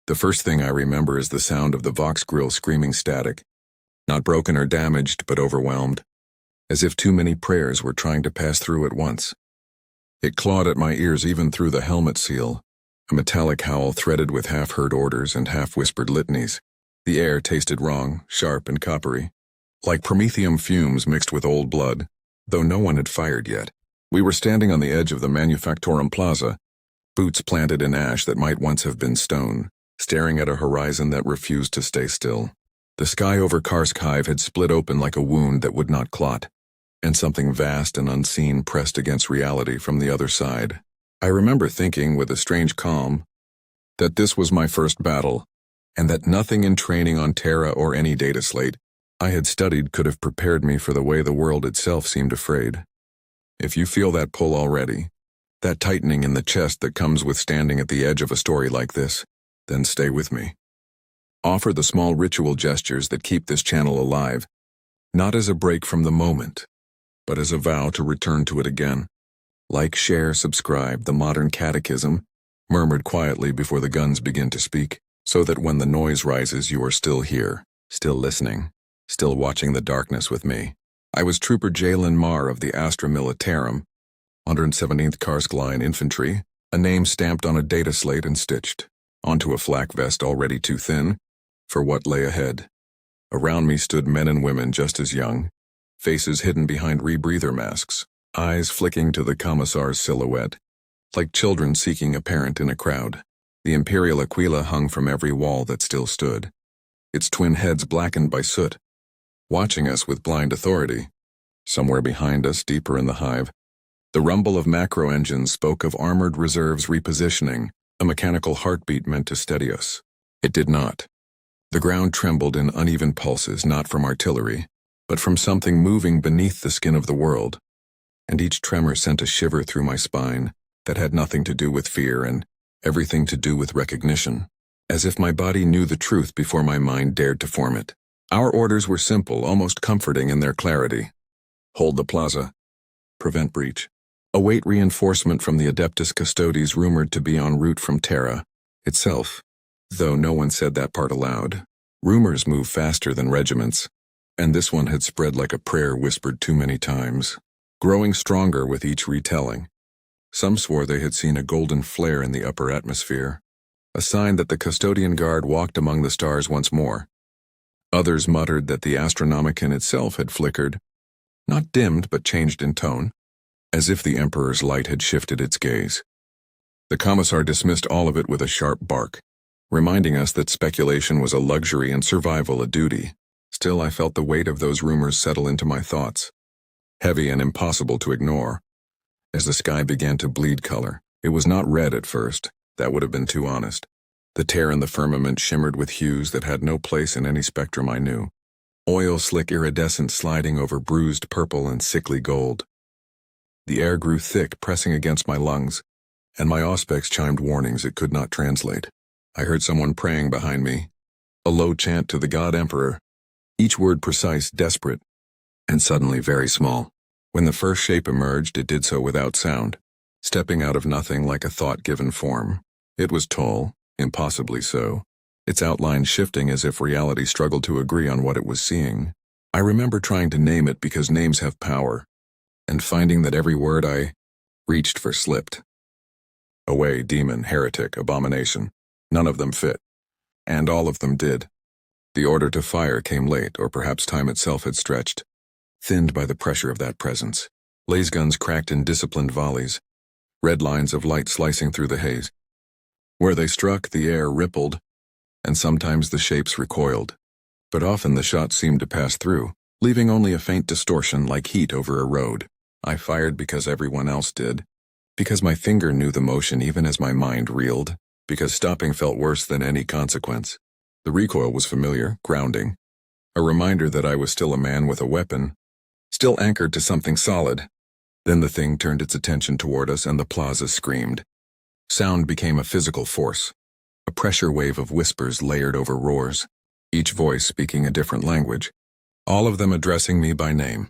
The first thing I remember is the sound of the Vox grill screaming static. Not broken or damaged, but overwhelmed. As if too many prayers were trying to pass through at once. It clawed at my ears even through the helmet seal, a metallic howl threaded with half-heard orders and half-whispered litanies. The air tasted wrong, sharp and coppery, like promethium fumes mixed with old blood, though no one had fired yet. We were standing on the edge of the Manufactorum Plaza, boots planted in ash that might once have been stone, staring at a horizon that refused to stay still. The sky over Karsk Hive had split open like a wound that would not clot, and something vast and unseen pressed against reality from the other side. I remember thinking with a strange calm that this was my first battle, and that nothing in training on Terra or any data slate I had studied could have prepared me for the way the world itself seemed afraid. If you feel that pull already, that tightening in the chest that comes with standing at the edge of a story like this, then stay with me. Offer the small ritual gestures that keep this channel alive, not as a break from the moment, but as a vow to return to it again. Like, share, subscribe, the modern catechism, murmured quietly before the guns begin to speak, so that when the noise rises you are still here, still listening, still watching the darkness with me. I was Trooper Jalen Marr of the Astra Militarum, 117th Karsk Line Infantry, a name stamped on a data slate and stitched onto a flak vest already too thin for what lay ahead. Around me stood men and women just as young, faces hidden behind rebreather masks, eyes flicking to the commissar's silhouette, like children seeking a parent in a crowd. The Imperial Aquila hung from every wall that still stood, its twin heads blackened by soot, watching us with blind authority. Somewhere behind us, deeper in the hive, the rumble of macro engines spoke of armored reserves repositioning, a mechanical heartbeat meant to steady us. It did not. The ground trembled in uneven pulses, not from artillery, but from something moving beneath the skin of the world, and each tremor sent a shiver through my spine that had nothing to do with fear and everything to do with recognition, as if my body knew the truth before my mind dared to form it. Our orders were simple, almost comforting in their clarity. Hold the plaza. Prevent breach. Await reinforcement from the adeptus custodes rumored to be en route from Terra itself, though no one said that part aloud. Rumors move faster than regiments, and this one had spread like a prayer whispered too many times, growing stronger with each retelling. Some swore they had seen a golden flare in the upper atmosphere, a sign that the custodian guard walked among the stars once more. Others muttered that the Astronomicon itself had flickered, not dimmed but changed in tone, as if the Emperor's light had shifted its gaze. The commissar dismissed all of it with a sharp bark, reminding us that speculation was a luxury and survival a duty. Still, I felt the weight of those rumors settle into my thoughts, heavy and impossible to ignore. As the sky began to bleed color, it was not red at first, that would have been too honest. The tear in the firmament shimmered with hues that had no place in any spectrum I knew. Oil-slick iridescent sliding over bruised purple and sickly gold. The air grew thick, pressing against my lungs, and my auspex chimed warnings it could not translate. I heard someone praying behind me, a low chant to the God Emperor, each word precise, desperate, and suddenly very small. When the first shape emerged, it did so without sound, stepping out of nothing like a thought-given form. It was tall, impossibly so, its outline shifting as if reality struggled to agree on what it was seeing. I remember trying to name it because names have power, and finding that every word I reached for slipped. Away, demon, heretic, abomination. None of them fit. And all of them did. The order to fire came late, or perhaps time itself had stretched, thinned by the pressure of that presence. Laser guns cracked in disciplined volleys, red lines of light slicing through the haze. Where they struck, the air rippled, and sometimes the shapes recoiled. But often the shots seemed to pass through, leaving only a faint distortion like heat over a road. I fired because everyone else did, because my finger knew the motion even as my mind reeled, because stopping felt worse than any consequence. The recoil was familiar, grounding, a reminder that I was still a man with a weapon, still anchored to something solid. Then the thing turned its attention toward us and the plaza screamed. Sound became a physical force, a pressure wave of whispers layered over roars, each voice speaking a different language, all of them addressing me by name.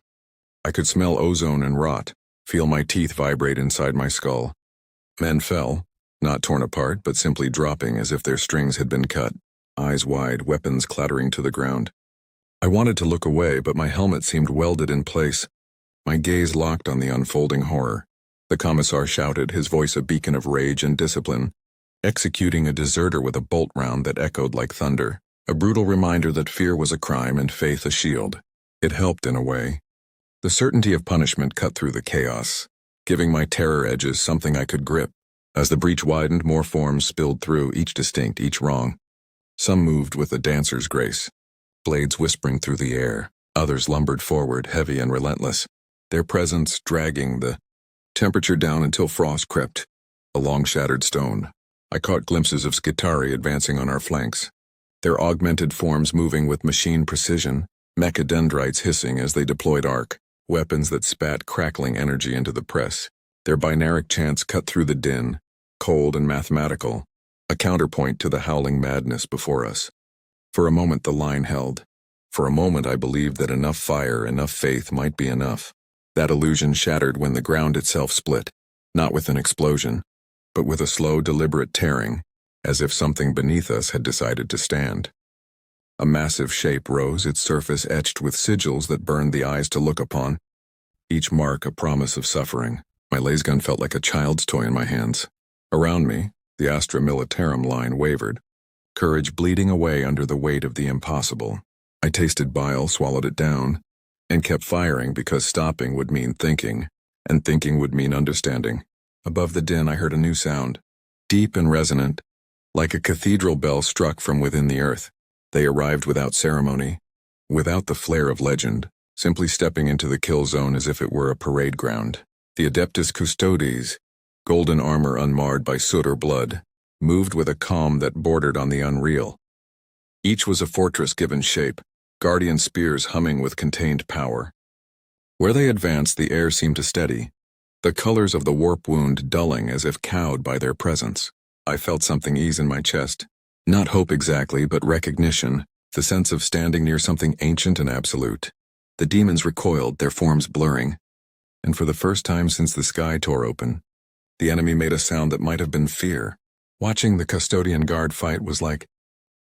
I could smell ozone and rot, feel my teeth vibrate inside my skull. Men fell, Not torn apart, but simply dropping as if their strings had been cut, eyes wide, weapons clattering to the ground. I wanted to look away, but my helmet seemed welded in place. My gaze locked on the unfolding horror. The commissar shouted, his voice a beacon of rage and discipline, executing a deserter with a bolt round that echoed like thunder, a brutal reminder that fear was a crime and faith a shield. It helped in a way. The certainty of punishment cut through the chaos, giving my terror edges something I could grip. As the breach widened, more forms spilled through, each distinct, each wrong. Some moved with a dancer's grace, blades whispering through the air. Others lumbered forward, heavy and relentless, their presence dragging the temperature down until frost crept along shattered stone. I caught glimpses of Skitarii advancing on our flanks, their augmented forms moving with machine precision, mechadendrites hissing as they deployed arc, weapons that spat crackling energy into the press. Their binaric chants cut through the din, cold and mathematical, a counterpoint to the howling madness before us. For a moment the line held. For a moment I believed that enough fire, enough faith might be enough. That illusion shattered when the ground itself split, not with an explosion, but with a slow, deliberate tearing, as if something beneath us had decided to stand. A massive shape rose, its surface etched with sigils that burned the eyes to look upon, each mark a promise of suffering. My lasgun felt like a child's toy in my hands. Around me, the Astra Militarum line wavered, courage bleeding away under the weight of the impossible. I tasted bile, swallowed it down, and kept firing because stopping would mean thinking, and thinking would mean understanding. Above the din I heard a new sound, deep and resonant, like a cathedral bell struck from within the earth. They arrived without ceremony, without the flair of legend, simply stepping into the kill zone as if it were a parade ground. The adeptus custodes, golden armor unmarred by soot or blood, moved with a calm that bordered on the unreal. Each was a fortress given shape, guardian spears humming with contained power. Where they advanced, the air seemed to steady, the colors of the warp wound dulling as if cowed by their presence. I felt something ease in my chest. Not hope exactly, but recognition, the sense of standing near something ancient and absolute. The demons recoiled, their forms blurring, and for the first time since the sky tore open, the enemy made a sound that might have been fear. Watching the custodian guard fight was like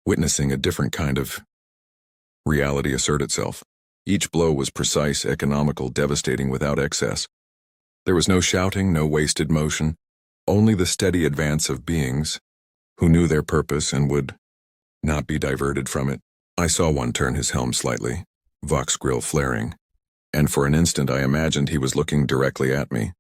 witnessing a different kind of reality assert itself. Each blow was precise, economical, devastating without excess. There was no shouting, no wasted motion, only the steady advance of beings who knew their purpose and would not be diverted from it. I saw one turn his helm slightly, vox grill flaring, and for an instant I imagined he was looking directly at me.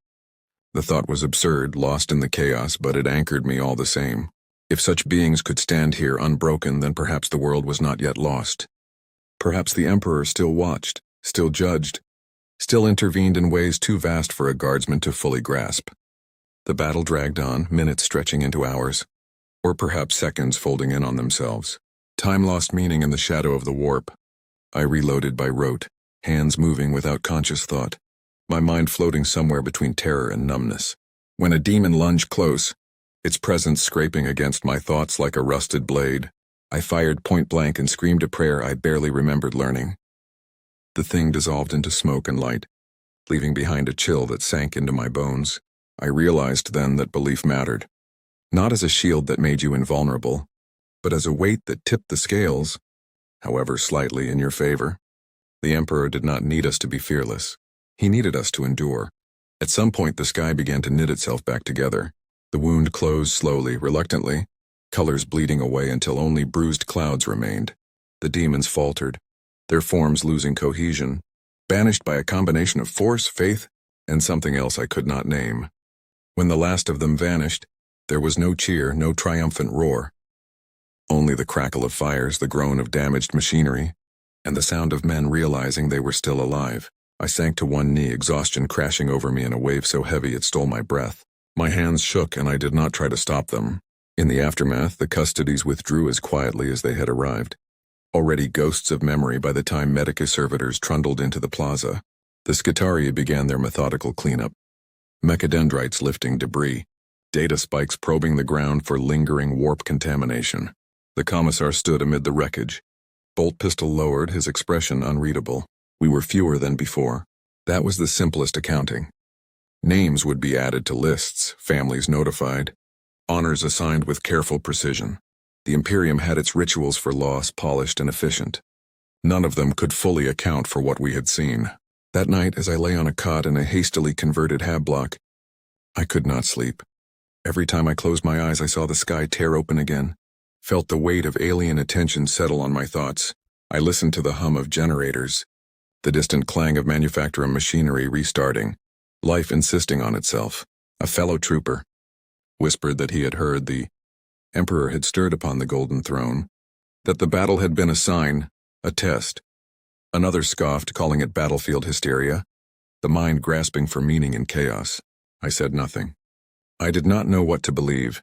The thought was absurd, lost in the chaos, but it anchored me all the same. If such beings could stand here unbroken, then perhaps the world was not yet lost. Perhaps the Emperor still watched, still judged, still intervened in ways too vast for a guardsman to fully grasp. The battle dragged on, minutes stretching into hours, or perhaps seconds folding in on themselves. Time lost meaning in the shadow of the warp. I reloaded by rote, hands moving without conscious thought, my mind floating somewhere between terror and numbness. When a demon lunged close, its presence scraping against my thoughts like a rusted blade, I fired point blank and screamed a prayer I barely remembered learning. The thing dissolved into smoke and light, leaving behind a chill that sank into my bones. I realized then that belief mattered. Not as a shield that made you invulnerable, but as a weight that tipped the scales, however slightly, in your favor. The Emperor did not need us to be fearless. He needed us to endure. At some point the sky began to knit itself back together. The wound closed slowly, reluctantly, colors bleeding away until only bruised clouds remained. The demons faltered, their forms losing cohesion, banished by a combination of force, faith, and something else I could not name. When the last of them vanished, there was no cheer, no triumphant roar. Only the crackle of fires, the groan of damaged machinery, and the sound of men realizing they were still alive. I sank to one knee, exhaustion crashing over me in a wave so heavy it stole my breath. My hands shook and I did not try to stop them. In the aftermath, the custodes withdrew as quietly as they had arrived. Already ghosts of memory by the time mechanicus servitors trundled into the plaza. The Skitarii began their methodical cleanup. Mechadendrites lifting debris, data spikes probing the ground for lingering warp contamination. The commissar stood amid the wreckage, bolt pistol lowered, his expression unreadable. We were fewer than before. That was the simplest accounting. Names would be added to lists, families notified, honors assigned with careful precision. The Imperium had its rituals for loss polished and efficient. None of them could fully account for what we had seen. That night, as I lay on a cot in a hastily converted hab-block, I could not sleep. Every time I closed my eyes, I saw the sky tear open again, felt the weight of alien attention settle on my thoughts. I listened to the hum of generators, the distant clang of manufacturing machinery restarting, life insisting on itself. A fellow trooper whispered that he had heard the Emperor had stirred upon the Golden Throne, that the battle had been a sign, a test. Another scoffed, calling it battlefield hysteria, the mind grasping for meaning in chaos. I said nothing. I did not know what to believe,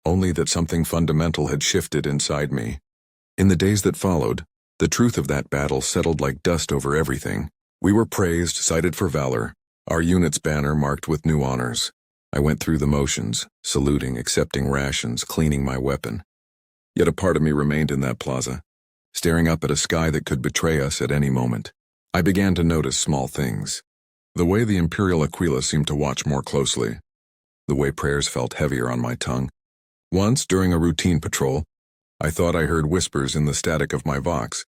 only that something fundamental had shifted inside me. In the days that followed, the truth of that battle settled like dust over everything. We were praised, cited for valor, our unit's banner marked with new honors. I went through the motions, saluting, accepting rations, cleaning my weapon. Yet a part of me remained in that plaza, staring up at a sky that could betray us at any moment. I began to notice small things. The way the Imperial Aquila seemed to watch more closely. The way prayers felt heavier on my tongue. Once, during a routine patrol, I thought I heard whispers in the static of my vox,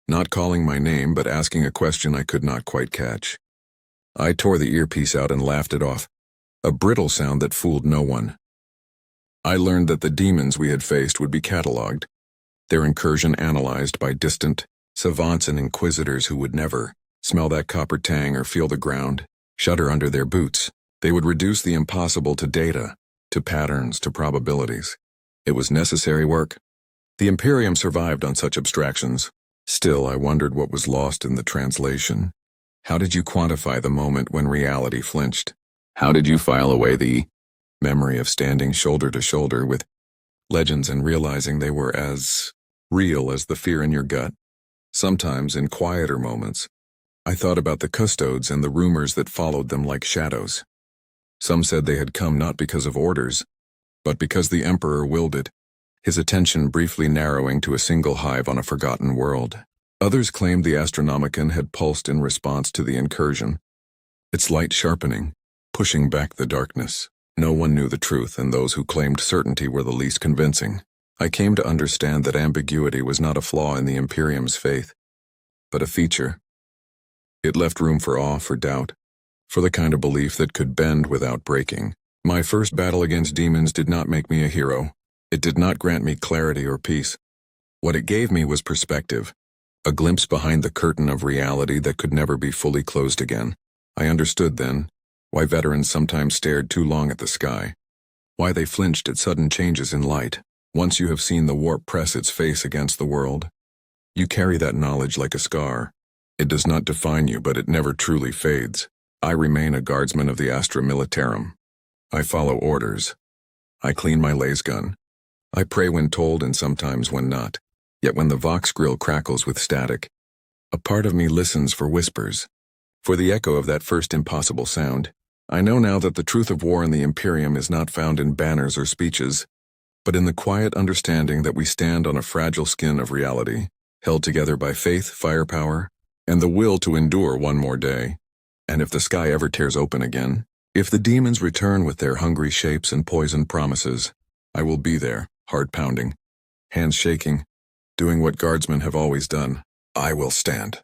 not calling my name but asking a question I could not quite catch. I tore the earpiece out and laughed it off, a brittle sound that fooled no one. I learned that the demons we had faced would be catalogued, their incursion analyzed by distant savants and inquisitors who would never smell that copper tang or feel the ground shudder under their boots. They would reduce the impossible to data, to patterns, to probabilities. It was necessary work. The Imperium survived on such abstractions. Still, I wondered what was lost in the translation. How did you quantify the moment when reality flinched? How did you file away the memory of standing shoulder to shoulder with legends and realizing they were as real as the fear in your gut? Sometimes, in quieter moments, I thought about the custodes and the rumors that followed them like shadows. Some said they had come not because of orders, but because the Emperor willed it, his attention briefly narrowing to a single hive on a forgotten world. Others claimed the Astronomicon had pulsed in response to the incursion, its light sharpening, pushing back the darkness. No one knew the truth, and those who claimed certainty were the least convincing. I came to understand that ambiguity was not a flaw in the Imperium's faith, but a feature. It left room for awe, for doubt, for the kind of belief that could bend without breaking. My first battle against demons did not make me a hero. It did not grant me clarity or peace. What it gave me was perspective, a glimpse behind the curtain of reality that could never be fully closed again. I understood then why veterans sometimes stared too long at the sky, why they flinched at sudden changes in light. Once you have seen the warp press its face against the world, you carry that knowledge like a scar. It does not define you, but it never truly fades. I remain a guardsman of the Astra Militarum. I follow orders. I clean my laser gun. I pray when told and sometimes when not. Yet when the vox grill crackles with static, a part of me listens for whispers, for the echo of that first impossible sound. I know now that the truth of war in the Imperium is not found in banners or speeches, but in the quiet understanding that we stand on a fragile skin of reality, held together by faith, firepower, and the will to endure one more day. And if the sky ever tears open again, if the demons return with their hungry shapes and poisoned promises, I will be there, heart pounding, hands shaking, doing what guardsmen have always done. I will stand.